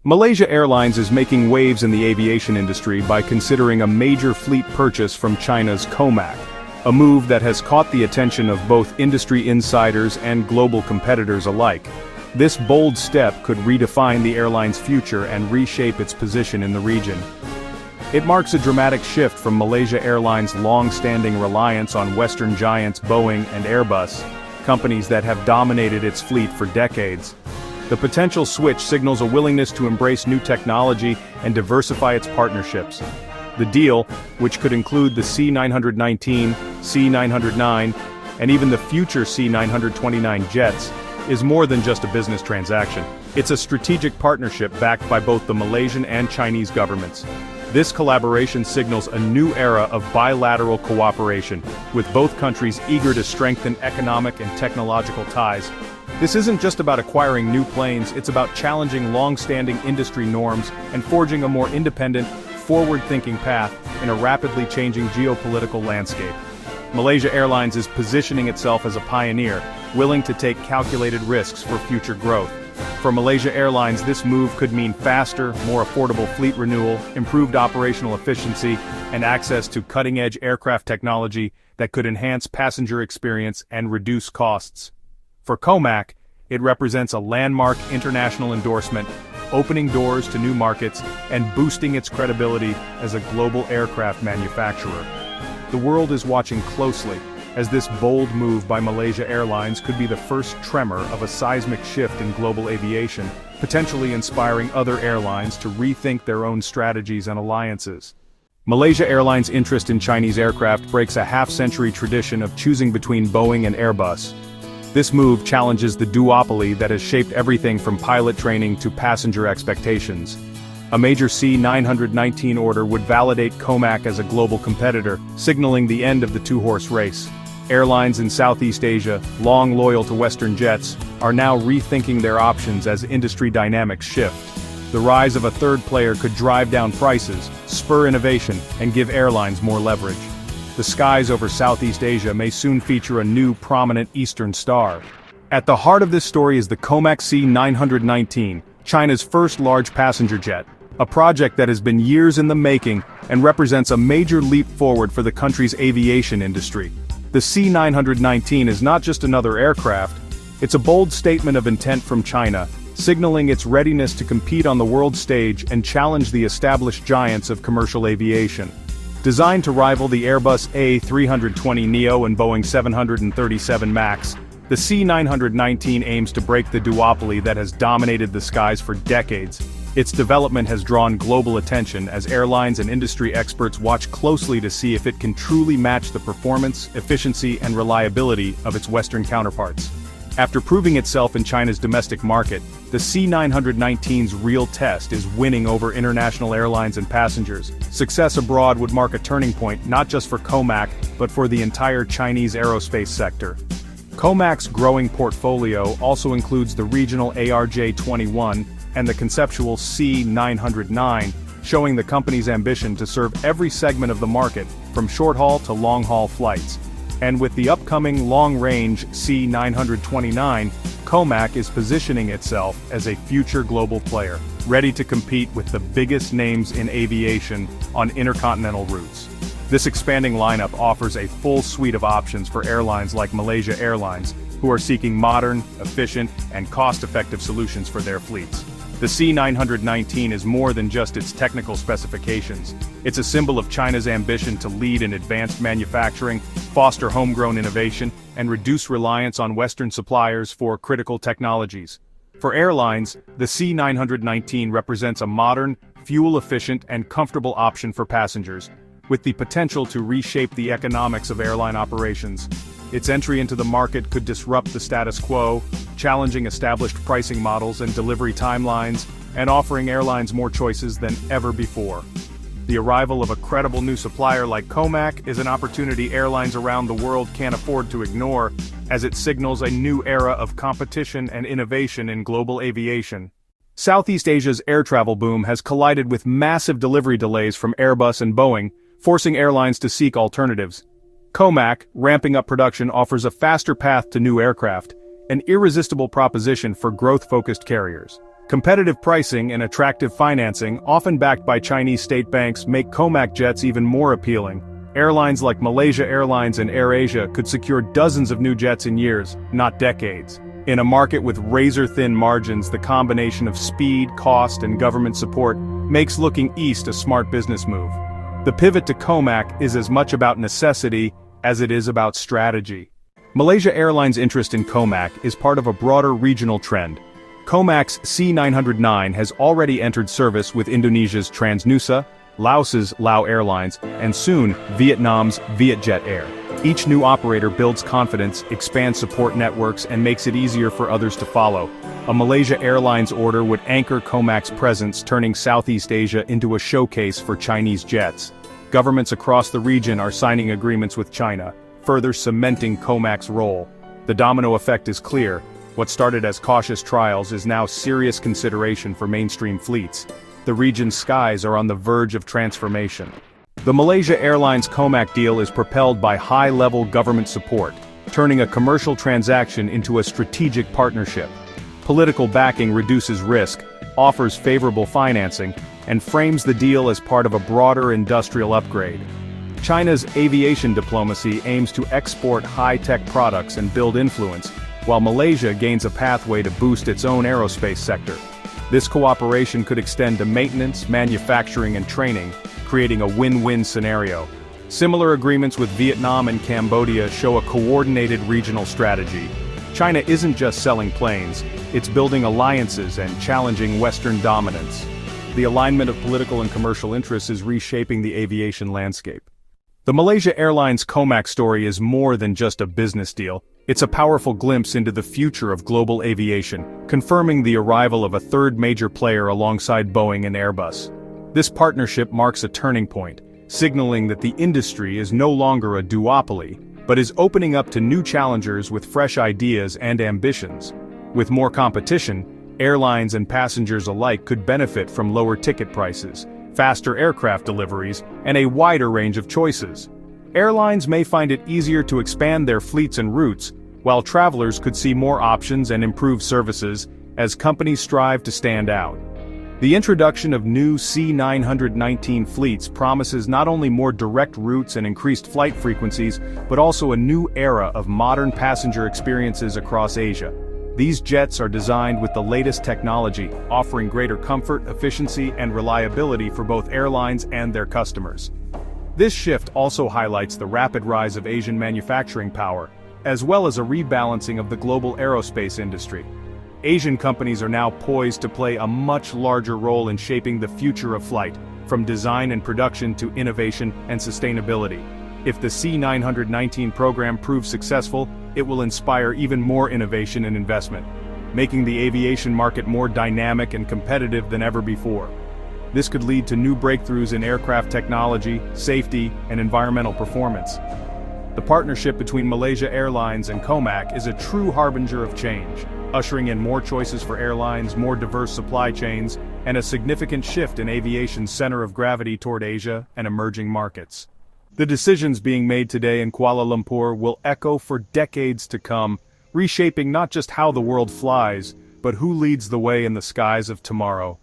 Malaysia Airlines is making waves in the aviation industry by considering a major fleet purchase from China's COMAC, a move that has caught the attention of both industry insiders and global competitors alike. This bold step could redefine the airline's future and reshape its position in the region. It marks a dramatic shift from Malaysia Airlines' long-standing reliance on Western giants Boeing and Airbus, companies that have dominated its fleet for decades. The potential switch signals a willingness to embrace new technology and diversify its partnerships. The deal, which could include the C919, C909, and even the future C929 jets, is more than just a business transaction. It's a strategic partnership backed by both the Malaysian and Chinese governments. This collaboration signals a new era of bilateral cooperation, with both countries eager to strengthen economic and technological ties. This isn't just about acquiring new planes, it's about challenging long-standing industry norms and forging a more independent, forward-thinking path in a rapidly changing geopolitical landscape. Malaysia Airlines is positioning itself as a pioneer, willing to take calculated risks for future growth. For Malaysia Airlines, this move could mean faster, more affordable fleet renewal, improved operational efficiency, and access to cutting-edge aircraft technology that could enhance passenger experience and reduce costs. For COMAC, it represents a landmark international endorsement, opening doors to new markets and boosting its credibility as a global aircraft manufacturer. The world is watching closely, as this bold move by Malaysia Airlines could be the first tremor of a seismic shift in global aviation, potentially inspiring other airlines to rethink their own strategies and alliances. Malaysia Airlines' interest in Chinese aircraft breaks a half-century tradition of choosing between Boeing and Airbus. This move challenges the duopoly that has shaped everything from pilot training to passenger expectations. A major C919 order would validate COMAC as a global competitor, signaling the end of the two-horse race. Airlines in Southeast Asia, long loyal to Western jets, are now rethinking their options as industry dynamics shift. The rise of a third player could drive down prices, spur innovation, and give airlines more leverage. The skies over Southeast Asia may soon feature a new prominent Eastern star. At the heart of this story is the COMAC C919, China's first large passenger jet, a project that has been years in the making and represents a major leap forward for the country's aviation industry. The C919 is not just another aircraft, it's a bold statement of intent from China, signaling its readiness to compete on the world stage and challenge the established giants of commercial aviation. Designed to rival the Airbus A320neo and Boeing 737 MAX, the C919 aims to break the duopoly that has dominated the skies for decades. Its development has drawn global attention as airlines and industry experts watch closely to see if it can truly match the performance, efficiency, and reliability of its Western counterparts. After proving itself in China's domestic market, the C919's real test is winning over international airlines and passengers. Success abroad would mark a turning point not just for COMAC, but for the entire Chinese aerospace sector. COMAC's growing portfolio also includes the regional ARJ21 and the conceptual C909, showing the company's ambition to serve every segment of the market, from short-haul to long-haul flights. And with the upcoming long-range C929, COMAC is positioning itself as a future global player, ready to compete with the biggest names in aviation on intercontinental routes. This expanding lineup offers a full suite of options for airlines like Malaysia Airlines, who are seeking modern, efficient, and cost-effective solutions for their fleets. The C919 is more than just its technical specifications. It's a symbol of China's ambition to lead in advanced manufacturing, foster homegrown innovation, and reduce reliance on Western suppliers for critical technologies. For airlines, the C919 represents a modern, fuel-efficient, and comfortable option for passengers, with the potential to reshape the economics of airline operations. Its entry into the market could disrupt the status quo, challenging established pricing models and delivery timelines, and offering airlines more choices than ever before. The arrival of a credible new supplier like COMAC is an opportunity airlines around the world can't afford to ignore, as it signals a new era of competition and innovation in global aviation. Southeast Asia's air travel boom has collided with massive delivery delays from Airbus and Boeing, forcing airlines to seek alternatives. COMAC, ramping up production, offers a faster path to new aircraft, an irresistible proposition for growth-focused carriers. Competitive pricing and attractive financing, often backed by Chinese state banks, make COMAC jets even more appealing. Airlines like Malaysia Airlines and AirAsia could secure dozens of new jets in years, not decades. In a market with razor-thin margins, the combination of speed, cost, and government support makes looking east a smart business move. The pivot to COMAC is as much about necessity as it is about strategy. Malaysia Airlines' interest in COMAC is part of a broader regional trend. COMAC's C919 has already entered service with Indonesia's Transnusa, Laos's Lao Airlines, and soon Vietnam's Vietjet Air. Each new operator builds confidence, expands support networks, and makes it easier for others to follow. A Malaysia Airlines order would anchor COMAC's presence, turning Southeast Asia into a showcase for Chinese jets. Governments across the region are signing agreements with China, further cementing COMAC's role. The domino effect is clear. What started as cautious trials is now serious consideration for mainstream fleets. The region's skies are on the verge of transformation. The Malaysia Airlines COMAC deal is propelled by high-level government support, turning a commercial transaction into a strategic partnership. Political backing reduces risk, offers favorable financing, and frames the deal as part of a broader industrial upgrade. China's aviation diplomacy aims to export high-tech products and build influence, while Malaysia gains a pathway to boost its own aerospace sector. This cooperation could extend to maintenance, manufacturing, and training, creating a win-win scenario. Similar agreements with Vietnam and Cambodia show a coordinated regional strategy. China isn't just selling planes, it's building alliances and challenging Western dominance. The alignment of political and commercial interests is reshaping the aviation landscape. The Malaysia Airlines COMAC story is more than just a business deal. It's a powerful glimpse into the future of global aviation, confirming the arrival of a third major player alongside Boeing and Airbus. This partnership marks a turning point, signaling that the industry is no longer a duopoly, but is opening up to new challengers with fresh ideas and ambitions. With more competition, airlines and passengers alike could benefit from lower ticket prices, faster aircraft deliveries, and a wider range of choices. Airlines may find it easier to expand their fleets and routes, while travelers could see more options and improved services as companies strive to stand out. The introduction of new C919 fleets promises not only more direct routes and increased flight frequencies, but also a new era of modern passenger experiences across Asia. These jets are designed with the latest technology, offering greater comfort, efficiency, and reliability for both airlines and their customers. This shift also highlights the rapid rise of Asian manufacturing power, as well as a rebalancing of the global aerospace industry. Asian companies are now poised to play a much larger role in shaping the future of flight, from design and production to innovation and sustainability. If the C919 program proves successful, it will inspire even more innovation and investment, making the aviation market more dynamic and competitive than ever before. This could lead to new breakthroughs in aircraft technology, safety, and environmental performance. The partnership between Malaysia Airlines and COMAC is a true harbinger of change, ushering in more choices for airlines, more diverse supply chains, and a significant shift in aviation's center of gravity toward Asia and emerging markets. The decisions being made today in Kuala Lumpur will echo for decades to come, reshaping not just how the world flies, but who leads the way in the skies of tomorrow.